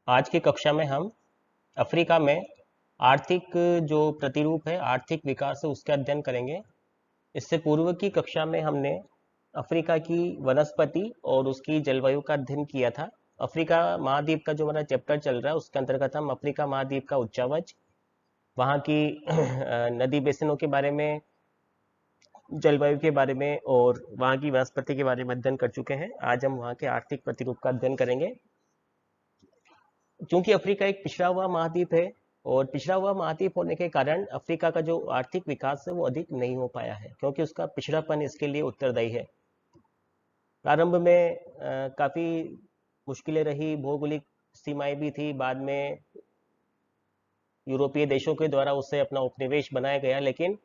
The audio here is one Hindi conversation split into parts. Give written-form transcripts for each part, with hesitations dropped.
आज की कक्षा में हम अफ्रीका में आर्थिक जो प्रतिरूप है, आर्थिक विकास है, उसका अध्ययन करेंगे। इससे पूर्व की कक्षा में हमने अफ्रीका की वनस्पति और उसकी जलवायु का अध्ययन किया था। अफ्रीका महाद्वीप का जो हमारा चैप्टर चल रहा है उसके अंतर्गत हम अफ्रीका महाद्वीप का उच्चावच, वहाँ की नदी बेसिनों के बारे में, जलवायु के बारे में और वहाँ की वनस्पति के बारे में अध्ययन कर चुके हैं। आज हम वहाँ के आर्थिक प्रतिरूप का अध्ययन करेंगे। चूंकि अफ्रीका एक पिछड़ा हुआ महाद्वीप है और पिछड़ा हुआ महाद्वीप होने के कारण अफ्रीका का जो आर्थिक विकास है वो अधिक नहीं हो पाया है, क्योंकि उसका पिछड़ापन इसके लिए उत्तरदायी है। प्रारंभ में काफी मुश्किलें रही, भौगोलिक सीमाएं भी थी। बाद में यूरोपीय देशों के द्वारा उससे अपना उपनिवेश बनाया गया, लेकिन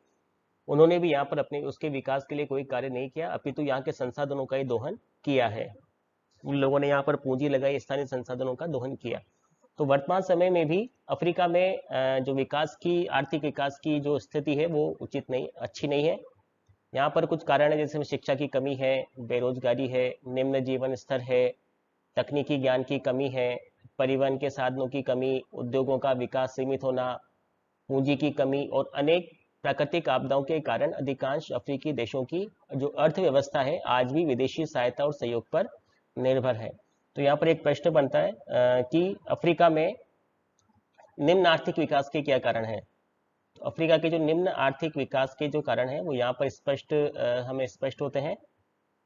उन्होंने भी यहाँ पर अपने उसके विकास के लिए कोई कार्य नहीं किया, अपितु यहाँ के संसाधनों का ही दोहन किया है। उन लोगों ने यहाँ पर पूंजी लगाई, स्थानीय संसाधनों का दोहन किया। तो वर्तमान समय में भी अफ्रीका में जो विकास की, आर्थिक विकास की जो स्थिति है वो उचित नहीं, अच्छी नहीं है। यहाँ पर कुछ कारण है, जैसे शिक्षा की कमी है, बेरोजगारी है, निम्न जीवन स्तर है, तकनीकी ज्ञान की कमी है, परिवहन के साधनों की कमी, उद्योगों का विकास सीमित होना, पूंजी की कमी और अनेक प्राकृतिक आपदाओं के कारण अधिकांश अफ्रीकी देशों की जो अर्थव्यवस्था है आज भी विदेशी सहायता और सहयोग पर निर्भर है। तो यहाँ पर एक प्रश्न बनता है कि अफ्रीका में निम्न आर्थिक विकास के क्या कारण है। तो अफ्रीका के जो निम्न आर्थिक विकास के जो कारण है वो यहाँ पर स्पष्ट हमें स्पष्ट होते हैं।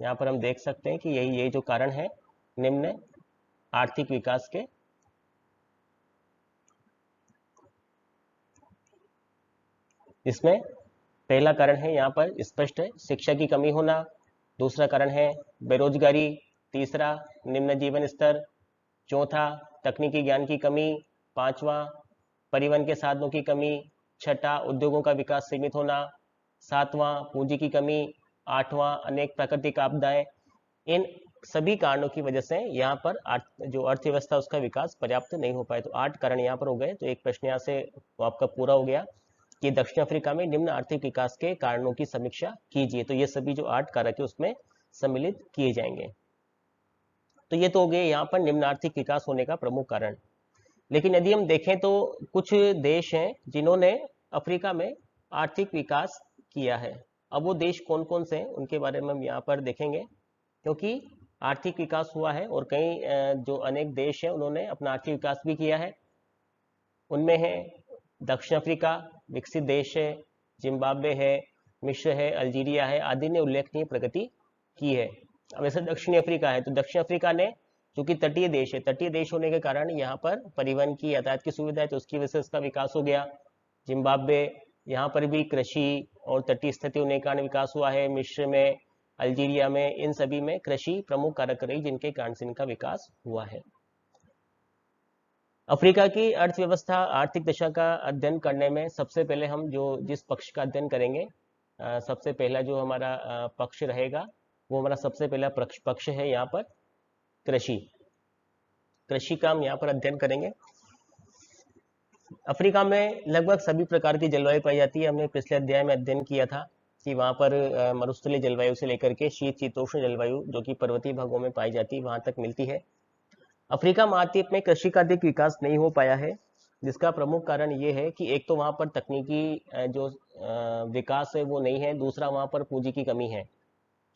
यहाँ पर हम देख सकते हैं कि ये जो कारण है निम्न आर्थिक विकास के, इसमें पहला कारण है यहाँ पर स्पष्ट है, शिक्षा की कमी होना। दूसरा कारण है बेरोजगारी। तीसरा, निम्न जीवन स्तर। चौथा, तकनीकी ज्ञान की कमी। पांचवा, परिवहन के साधनों की कमी। छठा, उद्योगों का विकास सीमित होना। सातवां, पूंजी की कमी। आठवां, अनेक प्राकृतिक आपदाएं। इन सभी कारणों की वजह से यहाँ पर जो अर्थव्यवस्था उसका विकास पर्याप्त नहीं हो पाए। तो 8 कारण यहाँ पर हो गए। तो एक प्रश्न यहाँ से तो आपका पूरा हो गया कि दक्षिण अफ्रीका में निम्न आर्थिक विकास के कारणों की समीक्षा कीजिए। तो ये सभी जो 8 कारक है उसमें सम्मिलित किए जाएंगे। तो ये तो हो गए यहाँ पर निम्न आर्थिक विकास होने का प्रमुख कारण। लेकिन यदि हम देखें तो कुछ देश हैं जिन्होंने अफ्रीका में आर्थिक विकास किया है। अब वो देश कौन कौन से हैं उनके बारे में हम यहाँ पर देखेंगे, क्योंकि आर्थिक विकास हुआ है और कई जो अनेक देश हैं उन्होंने अपना आर्थिक विकास भी किया है। उनमें है दक्षिण अफ्रीका, विकसित देश है, जिम्बाब्वे है, मिस्र है, अल्जीरिया है, आदि ने उल्लेखनीय प्रगति की है। अब ऐसे दक्षिण अफ्रीका है, तो दक्षिण अफ्रीका ने, चूंकि तटीय देश है, तटीय देश होने के कारण यहाँ पर परिवहन की, यातायात की सुविधा है, तो उसकी वजह से इसका विकास हो गया। जिम्बाब्वे, यहाँ पर भी कृषि और तटीय स्थिति होने के कारण विकास हुआ है। मिस्र में, अल्जीरिया में, इन सभी में कृषि प्रमुख कारक रही जिनके कारण से इनका विकास हुआ है। अफ्रीका की अर्थव्यवस्था, आर्थिक दशा का अध्ययन करने में सबसे पहले हम जिस पक्ष का अध्ययन करेंगे, सबसे पहला जो हमारा पक्ष रहेगा वो हमारा सबसे पहला पक्ष है यहाँ पर कृषि। कृषि का हम यहाँ पर अध्ययन करेंगे। अफ्रीका में लगभग सभी प्रकार की जलवायु पाई जाती है। हमने पिछले अध्याय में अध्ययन किया था कि वहाँ पर मरुस्थलीय जलवायु से लेकर के शीत शीतोष्ण जलवायु जो कि पर्वतीय भागों में पाई जाती है वहां तक मिलती है। अफ्रीका महाद्वीप में कृषि का अधिक विकास नहीं हो पाया है, जिसका प्रमुख कारण ये है कि एक तो वहाँ पर तकनीकी जो विकास है वो नहीं है, दूसरा वहाँ पर पूंजी की कमी है,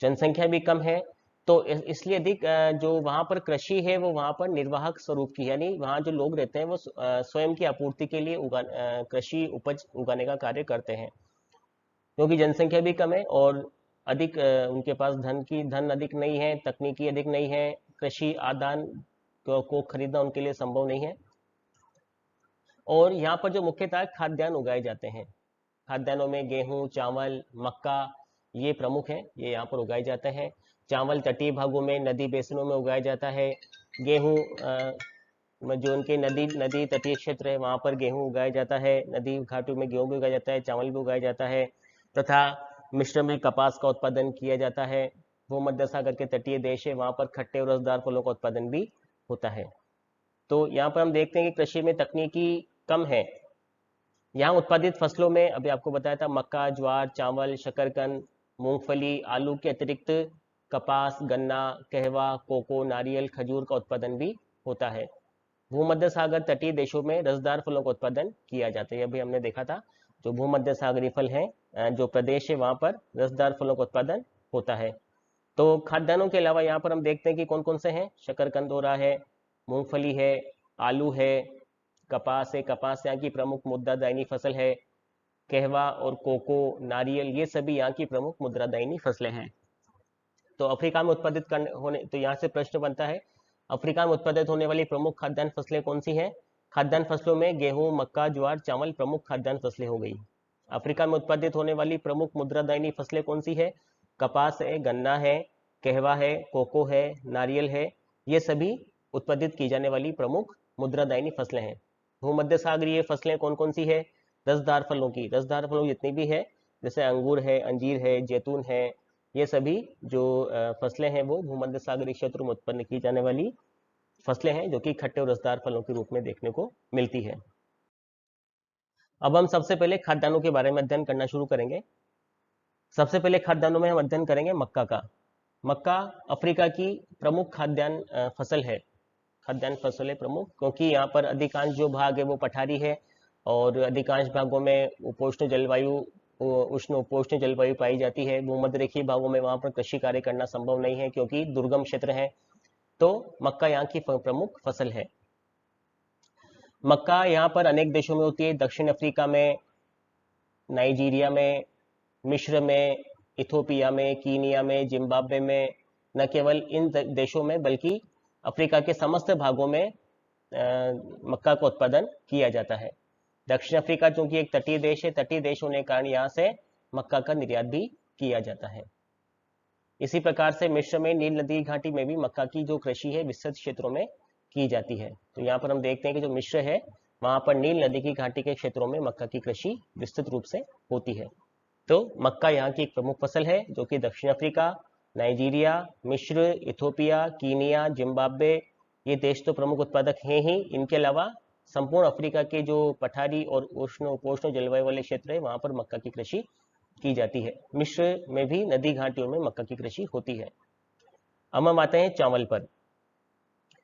जनसंख्या भी कम है। तो इसलिए अधिक जो वहाँ पर कृषि है वो वहाँ पर निर्वाहक स्वरूप की, यानी वहाँ जो लोग रहते हैं वो स्वयं की आपूर्ति के लिए कृषि उपज उगाने का कार्य करते हैं, क्योंकि जनसंख्या भी कम है और अधिक उनके पास धन अधिक नहीं है, तकनीकी अधिक नहीं है, कृषि आदान को खरीदना उनके लिए संभव नहीं है। और यहाँ पर जो मुख्यतः खाद्यान्न उगाए जाते हैं, खाद्यान्नों में गेहूं, चावल, मक्का ये प्रमुख हैं, ये यहाँ पर उगाए जाते हैं। चावल तटीय भागों में, नदी बेसिनों में उगाया जाता है। गेहूं जो उनके नदी तटीय क्षेत्र है वहाँ पर गेहूं उगाया जाता है, नदी घाटों में गेहूं भी उगाया जाता है, चावल भी उगाया जाता है, तथा मिश्र में कपास का उत्पादन किया जाता है। भूमध्य सागर के तटीय देश है, वहाँ पर खट्टे और रसदार फलों का उत्पादन भी होता है। तो यहाँ पर हम देखते हैं कि कृषि में तकनीकी कम है। यहाँ उत्पादित फसलों में अभी आपको बताया था मक्का, ज्वार, चावल, शकरकंद, मूंगफली, आलू के अतिरिक्त कपास, गन्ना, कहवा, कोको, नारियल, खजूर का उत्पादन भी होता है। भूमध्य सागर तटीय देशों में रसदार फलों का उत्पादन किया जाता है। अभी हमने देखा था, जो भूमध्य सागरीय फल है, जो प्रदेश है वहां पर रसदार फलों का उत्पादन होता है। तो खाद्यान्नों के अलावा यहाँ पर हम देखते हैं कि कौन कौन से हैं। शकरकंद हो रहा है, मूंगफली है, आलू है, कपास है, कपास यहाँ की प्रमुख मुद्रादायनी फसल है, कहवा और कोको, नारियल, ये सभी यहाँ की प्रमुख मुद्रादायनी फसलें हैं। तो अफ्रीका में उत्पादित करने होने तो यहाँ से प्रश्न बनता है, अफ्रीका में उत्पादित होने वाली प्रमुख खाद्यान्न फसलें कौन सी हैं? खाद्यान्न फसलों में गेहूं, मक्का, ज्वार, चावल प्रमुख खाद्यान्न फसलें हो गई। अफ्रीका में उत्पादित होने वाली प्रमुख मुद्रादायनी फसलें कौन सी है? कपास है, गन्ना है, कहवा है, कोको है, नारियल है, ये सभी उत्पादित की जाने वाली प्रमुख मुद्रादायनी फसलें हैं। भूमध्य सागरीय फसलें कौन कौन सी है? रसदार फलों की, रसदार फलों जितनी भी है, जैसे अंगूर है, अंजीर है, जैतून है, ये सभी जो फसलें हैं वो भूमध्य सागरीय क्षेत्र में उत्पन्न की जाने वाली फसलें हैं, जो कि खट्टे और रसदार फलों के रूप में देखने को मिलती है। अब हम सबसे पहले खाद्यान्नों के बारे में अध्ययन करना शुरू करेंगे। सबसे पहले खाद्यान्नों में हम अध्ययन करेंगे मक्का का। मक्का अफ्रीका की प्रमुख खाद्यान्न फसल है, खाद्यान्न फसल है प्रमुख, क्योंकि यहाँ पर अधिकांश जो भाग है वो पठारी है और अधिकांश भागों में उपोष्ण जलवायु, उष्ण उपोष्ण जलवायु पाई जाती है। भूमध्य रेखीय भागों में वहां पर कृषि कार्य करना संभव नहीं है क्योंकि दुर्गम क्षेत्र है। तो मक्का यहाँ की प्रमुख फसल है। मक्का यहाँ पर अनेक देशों में होती है, दक्षिण अफ्रीका में, नाइजीरिया में, मिस्र में, इथोपिया में, कीनिया में, जिम्बाब्वे में, न केवल इन देशों में बल्कि अफ्रीका के समस्त भागों में मक्का का उत्पादन किया जाता है। दक्षिण अफ्रीका चूंकि एक तटीय देश है, तटीय देश होने के कारण यहाँ से मक्का का निर्यात भी किया जाता है। इसी प्रकार से मिस्र में नील नदी घाटी में भी मक्का की जो कृषि है विस्तृत क्षेत्रों में की जाती है। तो यहाँ पर हम देखते हैं कि जो मिस्र है वहां पर नील नदी की घाटी के क्षेत्रों में मक्का की कृषि विस्तृत रूप से होती है। तो मक्का यहाँ की एक प्रमुख फसल है, जो कि दक्षिण अफ्रीका, नाइजीरिया, मिस्र, इथोपिया, कीनिया, जिम्बाब्वे, ये देश तो प्रमुख उत्पादक हैं ही। इनके अलावा संपूर्ण अफ्रीका के जो पठारी और उष्ण उपोष्ण जलवायु वाले क्षेत्र है वहां पर मक्का की कृषि की जाती है। मिस्र में भी नदी घाटियों में मक्का की कृषि होती है। अब हम आते हैं चावल पर।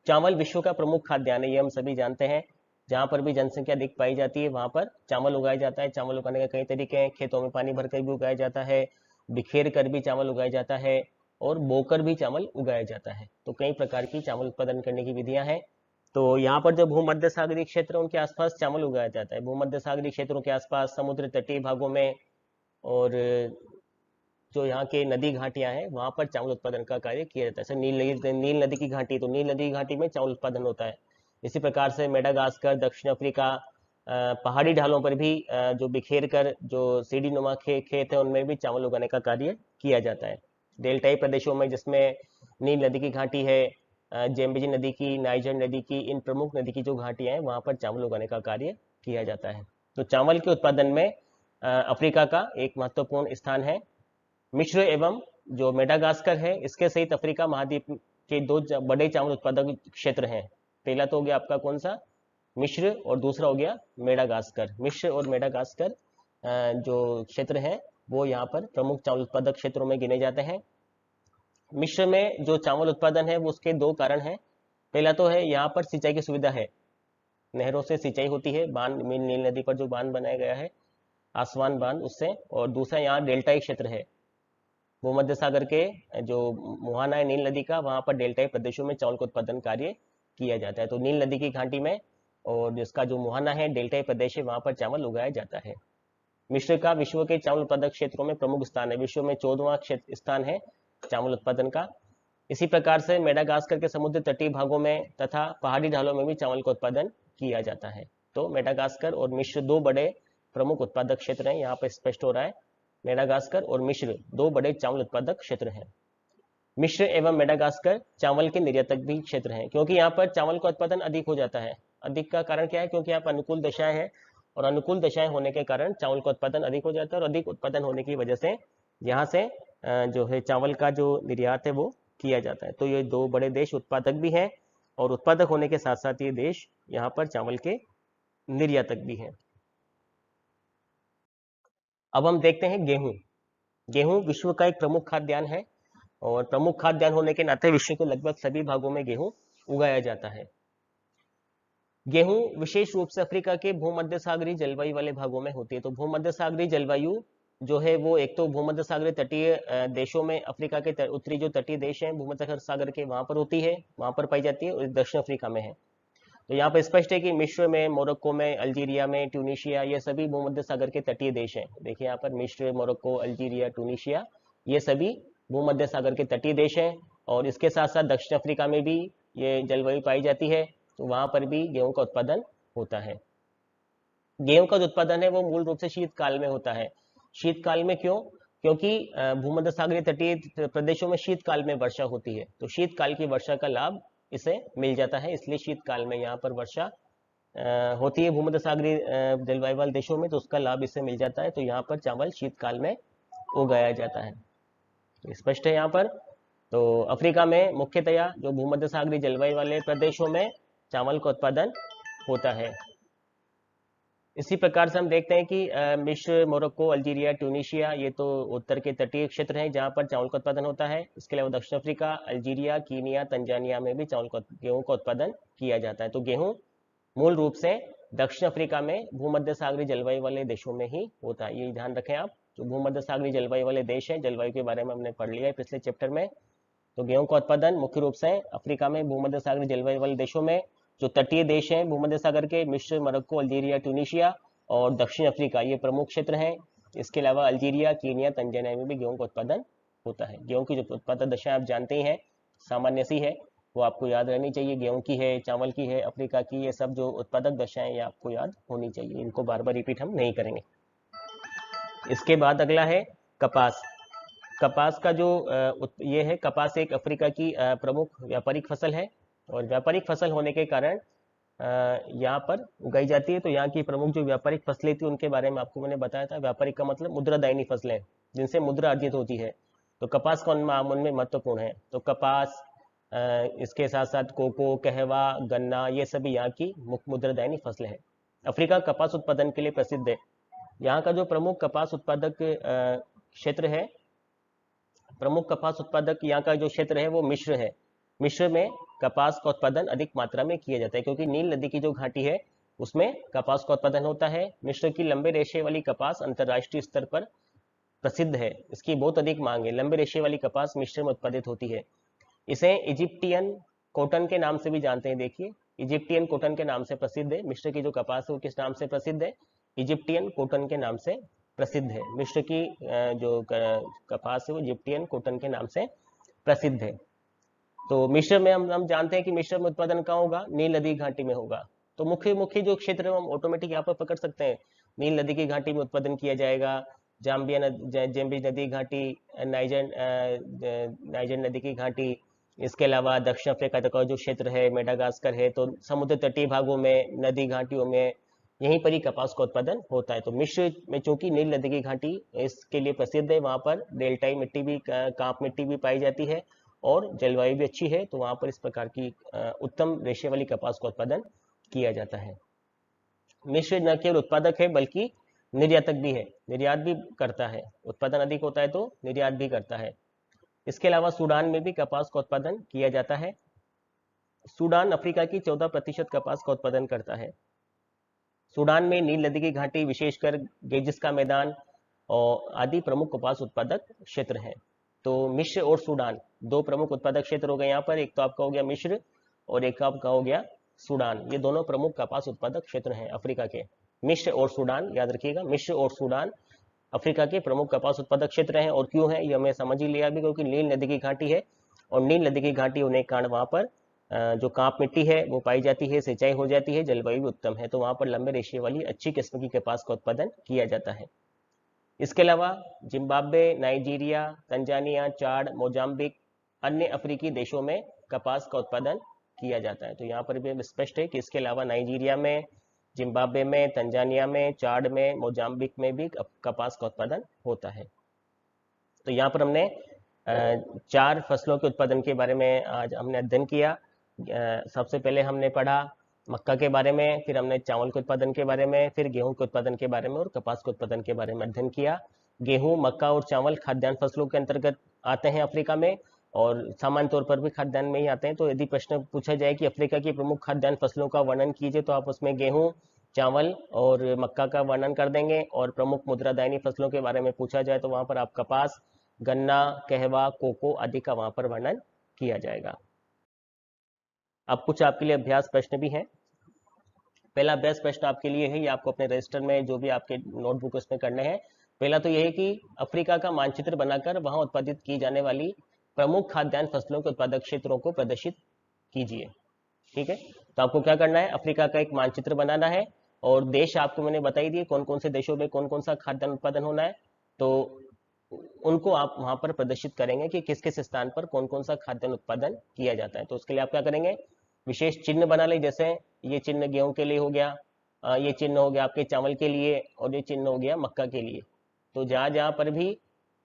चावल विश्व का प्रमुख खाद्यान्न है, ये हम सभी जानते हैं। जहां पर भी जनसंख्या अधिक पाई जाती है वहां पर चावल उगाया जाता है। चावल उगाने के कई तरीके हैं, खेतों में पानी भरकर भी उगाया जाता है, बिखेर कर भी चावल उगाया जाता है और बोकर भी चावल उगाया जाता है। तो कई प्रकार की चावल उत्पादन करने की विधियां हैं। तो यहाँ पर जो भूमध्य सागरीय क्षेत्र है उनके आसपास चावल उगाया जाता है। भूमध्य सागरीय क्षेत्रों के आसपास समुद्र तटीय भागों में और जो यहाँ के नदी घाटियां हैं वहां पर चावल उत्पादन का कार्य किया जाता है। जैसे नील नदी की घाटी, तो नील नदी की घाटी में चावल उत्पादन होता है। इसी प्रकार से मेडागास्कर, दक्षिण अफ्रीका, पहाड़ी ढालों पर भी जो बिखेर कर जो सीढ़ी नुमा खेत है उनमें भी चावल उगाने का कार्य किया जाता है। डेल्टाई प्रदेशों में जिसमें नील नदी की घाटी है, जेम्बेजी नदी की, नाइजर नदी की, इन प्रमुख नदी की जो घाटियां हैं वहां पर चावल उगाने का कार्य किया जाता है। तो चावल के उत्पादन में अफ्रीका का एक महत्वपूर्ण स्थान है। मिस्र एवं जो मेडागास्कर है इसके सहित अफ्रीका महाद्वीप के दो बड़े चावल उत्पादक क्षेत्र हैं। पहला तो हो गया आपका कौन सा? मिस्र, और दूसरा हो गया मेडागास्कर। मिस्र और मेडागास्कर जो क्षेत्र है वो यहाँ पर प्रमुख चावल उत्पादक क्षेत्रों में गिने जाते हैं। मिस्र में जो चावल उत्पादन है वो उसके दो कारण हैं। पहला तो है यहाँ पर सिंचाई की सुविधा है, नहरों से सिंचाई होती है, बांध, नील नदी पर जो बांध बनाया गया है, आसवान बांध, उससे। और दूसरा यहाँ डेल्टाई क्षेत्र है, भूमध्य सागर के जो मुहाना है नील नदी का, वहां पर डेल्टाई प्रदेशों में चावल का उत्पादन कार्य किया जाता है। तो नील नदी की घाटी में और जिसका जो मुहाना है डेल्टाई प्रदेश है वहां पर चावल उगाया जाता है। मिस्र का विश्व के चावल उत्पादक क्षेत्रों में प्रमुख स्थान है, विश्व में 14वां स्थान है चावल उत्पादन का। इसी प्रकार से मेडागास्कर के समुद्र तटीय भागों में तथा पहाड़ी ढालों में भी चावल का उत्पादन किया जाता है। तो मेडागास्कर और मिस्र दो बड़े प्रमुख उत्पादक क्षेत्र हैं, यहाँ पर स्पष्ट हो रहा है। मेडागास्कर और मिस्र दो बड़े चावल उत्पादक क्षेत्र हैं। मिस्र एवं मेडागास्कर चावल के निर्यातक भी क्षेत्र हैं, क्योंकि यहाँ पर चावल का उत्पादन अधिक हो जाता है। अधिक का कारण क्या है? क्योंकि यहाँ पर अनुकूल दशाएं हैं और अनुकूल दशाएं होने के कारण चावल का उत्पादन अधिक हो जाता है और अधिक उत्पादन होने की वजह से यहाँ से जो है चावल का जो निर्यात है वो किया जाता है। तो ये दो बड़े देश उत्पादक भी हैं और उत्पादक होने के साथ साथ ये देश यहाँ पर चावल के निर्यातक भी हैं। अब हम देखते हैं गेहूं। गेहूं विश्व का एक प्रमुख खाद्यान्न है और प्रमुख खाद्यान्न होने के नाते विश्व के लगभग सभी भागों में गेहूं उगाया जाता है। गेहूं विशेष रूप से अफ्रीका के भूमध्य सागरीय जलवायु वाले भागों में होती है। तो भूमध्य सागरीय जलवायु जो है वो एक तो भूमध्य सागरीय तटीय देशों में, अफ्रीका के उत्तरी जो तटीय देश हैं भूमध्य सागर के, वहां पर होती है, वहां पर पाई जाती है, और दक्षिण अफ्रीका में है। तो यहाँ पर स्पष्ट है कि मिस्र में, मोरक्को में, अल्जीरिया में, ट्यूनीशिया, ये सभी भूमध्य सागर के तटीय देश हैं। देखिए यहाँ पर मिस्र, मोरक्को, अल्जीरिया, ट्यूनीशिया, ये सभी भूमध्य सागर के तटीय देश हैं। और इसके साथ साथ दक्षिण अफ्रीका में भी ये जलवायु पाई जाती है, तो वहां पर भी गेहूं का उत्पादन होता है। गेहूं का जो उत्पादन है वो मूल रूप से शीतकाल में होता है। शीतकाल में क्यों? क्योंकि भूमध्य सागरीय तटीय प्रदेशों में शीतकाल में वर्षा होती है, तो शीतकाल की वर्षा का लाभ इसे मिल जाता है, इसलिए शीतकाल में यहाँ पर वर्षा होती है भूमध्य सागरीय जलवायु वाले देशों में, तो उसका लाभ इसे मिल जाता है। तो यहाँ पर चावल शीतकाल में उगाया जाता है, स्पष्ट है यहाँ पर। तो अफ्रीका में मुख्यतया जो भूमध्य सागरीय जलवायु वाले प्रदेशों में चावल का उत्पादन होता है। इसी प्रकार से हम देखते हैं कि मिस्र, मोरक्को, अल्जीरिया, ट्यूनीशिया, ये तो उत्तर के तटीय क्षेत्र हैं जहां पर चावल का उत्पादन होता है। इसके अलावा दक्षिण अफ्रीका, अल्जीरिया, कीनिया, तंजानिया में भी गेहूं का उत्पादन किया जाता है। तो गेहूं मूल रूप से दक्षिण अफ्रीका में भूमध्य सागरीय जलवायु वाले देशों में ही होता है, ये ध्यान रखें आप। जो भूमध्य सागरीय जलवायु वाले देश है, जलवायु के बारे में हमने पढ़ लिया है पिछले चैप्टर में। तो गेहूं का उत्पादन मुख्य रूप से अफ्रीका में भूमध्य सागरीय जलवायु वाले देशों में, जो तटीय देश हैं भूमध्य सागर के, मिस्र, मोरक्को, अल्जीरिया, ट्यूनीशिया और दक्षिण अफ्रीका, ये प्रमुख क्षेत्र हैं। इसके अलावा अल्जीरिया, कीनिया, तंजानिया में भी गेहूं का उत्पादन होता है। गेहूं की जो उत्पादन दशा आप जानते ही हैं, सामान्य सी है, वो आपको याद रहनी चाहिए। गेहूं की है, चावल की है, अफ्रीका की, ये सब जो उत्पादक दशाएं ये आपको याद होनी चाहिए, इनको बार बार रिपीट हम नहीं करेंगे। इसके बाद अगला है कपास। कपास का जो ये है, कपास एक अफ्रीका की प्रमुख व्यापारिक फसल है, और व्यापारिक फसल होने के कारण यहाँ पर उगाई जाती है। तो यहाँ की प्रमुख जो व्यापारिक फसलें थी उनके बारे में आपको मैंने बताया था। व्यापारिक का मतलब मुद्रादायनी फसलें, जिनसे मुद्रा अर्जित होती है, तो कपास का उनमें महत्वपूर्ण है। तो कपास, इसके साथ साथ कोको, कहवा, गन्ना, ये सभी यहाँ की मुख्य मुद्रादायनी फसलें हैं। अफ्रीका कपास उत्पादन के लिए प्रसिद्ध है। यहाँ का जो प्रमुख कपास उत्पादक क्षेत्र है, प्रमुख कपास उत्पादक यहाँ का जो क्षेत्र है वो मिस्र है। मिस्र में कपास का उत्पादन अधिक मात्रा में किया जाता है, क्योंकि नील नदी की जो घाटी है उसमें कपास का उत्पादन होता है। मिस्र की लंबे रेशे वाली कपास अंतर्राष्ट्रीय स्तर पर प्रसिद्ध है, इसकी बहुत अधिक मांग है। लंबे रेशे वाली कपास मिस्र में उत्पादित होती है। इसे इजिप्टियन कॉटन के नाम से भी जानते हैं। देखिए, इजिप्टियन कॉटन के नाम से प्रसिद्ध है। मिस्र की जो कपास है वो किस नाम से प्रसिद्ध है? इजिप्टियन कॉटन के नाम से प्रसिद्ध है। मिस्र की जो कपास है वो इजिप्टियन कॉटन के नाम से प्रसिद्ध है। तो मिस्र में हम जानते हैं कि मिस्र में उत्पादन कहाँ होगा? नील नदी घाटी में होगा। तो मुख्य मुख्य जो क्षेत्र है हम ऑटोमेटिक यहाँ पर पकड़ सकते हैं। नील नदी की घाटी में उत्पादन किया जाएगा, जेम्बिज नदी घाटी, नाइजर नदी की घाटी। इसके अलावा दक्षिण अफ्रीका का जो क्षेत्र है, मेडागास्कर है, तो समुद्र तटीय भागों में, नदी घाटियों में, यहीं पर ही कपास का उत्पादन होता है। तो मिस्र में चूंकि नील नदी की घाटी इसके लिए प्रसिद्ध है, वहां पर डेल्टाई मिट्टी भी, कांप मिट्टी भी पाई जाती है, और जलवायु भी अच्छी है, तो वहां पर इस प्रकार की उत्तम रेशे वाली कपास का उत्पादन किया जाता है। मिस्र न केवल उत्पादक है बल्कि निर्यातक भी है, निर्यात भी करता है। उत्पादन अधिक होता है तो निर्यात भी करता है। इसके अलावा सूडान में भी कपास का उत्पादन किया जाता है। सूडान अफ्रीका की 14% कपास का उत्पादन करता है। सूडान में नील नदी की घाटी, विशेषकर गेजिस का मैदान और आदि प्रमुख कपास उत्पादक क्षेत्र हैं। तो मिस्र और सूडान दो प्रमुख उत्पादक क्षेत्र हो गए यहाँ पर। एक तो आपका हो गया मिस्र और एक आपका हो गया सूडान। ये दोनों प्रमुख कपास उत्पादक क्षेत्र हैं अफ्रीका के। मिस्र और सूडान, याद रखिएगा, मिस्र और सूडान अफ्रीका के प्रमुख कपास उत्पादक क्षेत्र हैं। और क्यों है ये हमें समझ ही लिया भी, क्योंकि नील नदी की घाटी है, और नील नदी की घाटी होने के कारण वहां पर जो कांप मिट्टी है वो पाई जाती है, सिंचाई हो जाती है, जलवायु भी उत्तम है, तो वहां पर लंबे रेशे वाली अच्छी किस्म की कपास का उत्पादन किया जाता है। इसके अलावा जिम्बाब्वे, नाइजीरिया, तंजानिया, चाड, मोजाम्बिक, अन्य अफ्रीकी देशों में कपास का उत्पादन किया जाता है। तो यहाँ पर भी स्पष्ट है कि इसके अलावा नाइजीरिया में, जिम्बाब्वे में, तंजानिया में, चाड में, मोजाम्बिक में भी कपास का उत्पादन होता है। तो यहाँ पर हमने 4 फसलों के उत्पादन के बारे में आज हमने अध्ययन किया। सबसे पहले हमने पढ़ा मक्का के बारे में, फिर हमने चावल के उत्पादन के बारे में, फिर गेहूं के उत्पादन के बारे में और कपास के उत्पादन के बारे में अध्ययन किया। गेहूं, मक्का और चावल खाद्यान्न फसलों के अंतर्गत आते हैं अफ्रीका में, और सामान्य तौर पर भी खाद्यान्न में ही आते हैं। तो यदि प्रश्न पूछा जाए कि अफ्रीका की प्रमुख खाद्यान्न फसलों का वर्णन कीजिए, तो आप उसमें गेहूं, चावल और मक्का का वर्णन कर देंगे। और प्रमुख मुद्रादायनी फसलों के बारे में पूछा जाए तो वहां पर आप कपास, गन्ना, कहवा, कोको आदि का वहां पर वर्णन किया जाएगा। अब कुछ आपके लिए अभ्यास प्रश्न भी हैं। पहला अभ्यास प्रश्न आपके लिए है, ये आपको अपने रजिस्टर में जो भी आपके नोटबुक उसमें करने हैं। पहला तो यह है कि अफ्रीका का मानचित्र बनाकर वहां उत्पादित की जाने वाली प्रमुख खाद्यान्न फसलों के उत्पादक क्षेत्रों को प्रदर्शित कीजिए। ठीक है, तो आपको क्या करना है, अफ्रीका का एक मानचित्र बनाना है और देश आपको मैंने बता ही दिए कौन कौन से देशों में कौन कौन सा खाद्यान्न उत्पादन होना है। तो उनको आप वहां पर प्रदर्शित करेंगे कि किस किस स्थान पर कौन कौन सा खाद्यान्न उत्पादन किया जाता है। तो उसके लिए आप क्या करेंगे, विशेष चिन्ह बना ले, जैसे ये चिन्ह गेहूं के लिए हो गया, ये चिन्ह हो गया आपके चावल के लिए, और ये चिन्ह हो गया मक्का के लिए। तो जहां जहां पर भी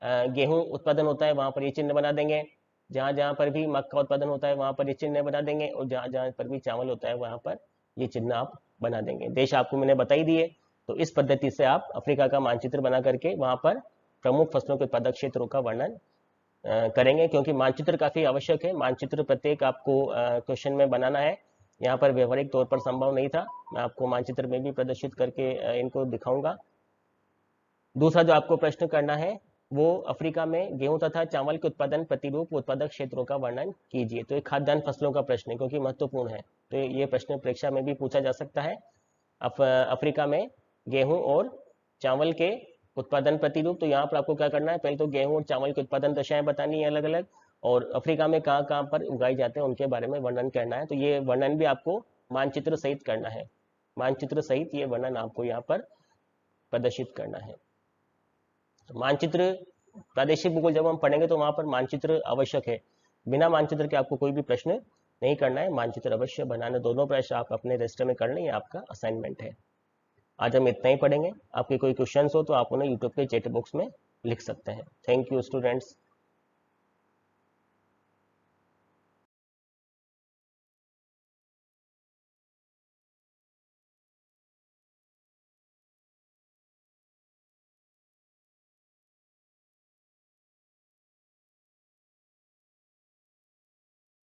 गेहूं उत्पादन होता है वहां पर ये चिन्ह बना देंगे, जहां जहां पर भी मक्का उत्पादन होता है वहां पर ये चिन्ह बना देंगे, और जहां जहां पर भी चावल होता है वहां पर ये चिन्ह आप बना देंगे। देश आपको मैंने बता ही दिए। तो इस पद्धति से आप अफ्रीका का मानचित्र बना करके वहां पर प्रमुख फसलों के उत्पादक क्षेत्रों का वर्णन करेंगे, क्योंकि मानचित्र काफी आवश्यक है। मानचित्र प्रत्येक आपको क्वेश्चन में बनाना है। यहाँ पर व्यवहारिक तौर पर संभव नहीं था, मैं आपको मानचित्र में भी प्रदर्शित करके इनको दिखाऊंगा। दूसरा जो आपको प्रश्न करना है वो अफ्रीका में गेहूं तथा चावल के उत्पादन प्रतिरूप उत्पादक क्षेत्रों का वर्णन कीजिए। तो ये खाद्यान्न फसलों का प्रश्न है क्योंकि महत्वपूर्ण है, तो ये प्रश्न परीक्षा में भी पूछा जा सकता है। अफ्रीका में गेहूं और चावल के उत्पादन प्रतिरूप, तो यहाँ पर आपको क्या करना है, पहले तो गेहूं और चावल की उत्पादन दशाएं बतानी है अलग अलग, और अफ्रीका में कहाँ कहाँ पर उगाए जाते हैं उनके बारे में वर्णन करना है। तो ये वर्णन भी आपको मानचित्र सहित करना है, मानचित्र सहित ये वर्णन आपको यहाँ पर प्रदर्शित करना है। मानचित्र, प्रादेशिक भूगोल जब हम पढ़ेंगे तो वहां पर मानचित्र आवश्यक है, बिना मानचित्र के आपको कोई भी प्रश्न नहीं करना है, मानचित्र अवश्य बनाना। दोनों प्रश्न आप अपने रजिस्टर में कर लें, ये आपका असाइनमेंट है। आज हम इतना ही पढ़ेंगे। आपके कोई क्वेश्चंस हो तो आप उन्हें यूट्यूब के चैट बॉक्स में लिख सकते हैं। Thank you students.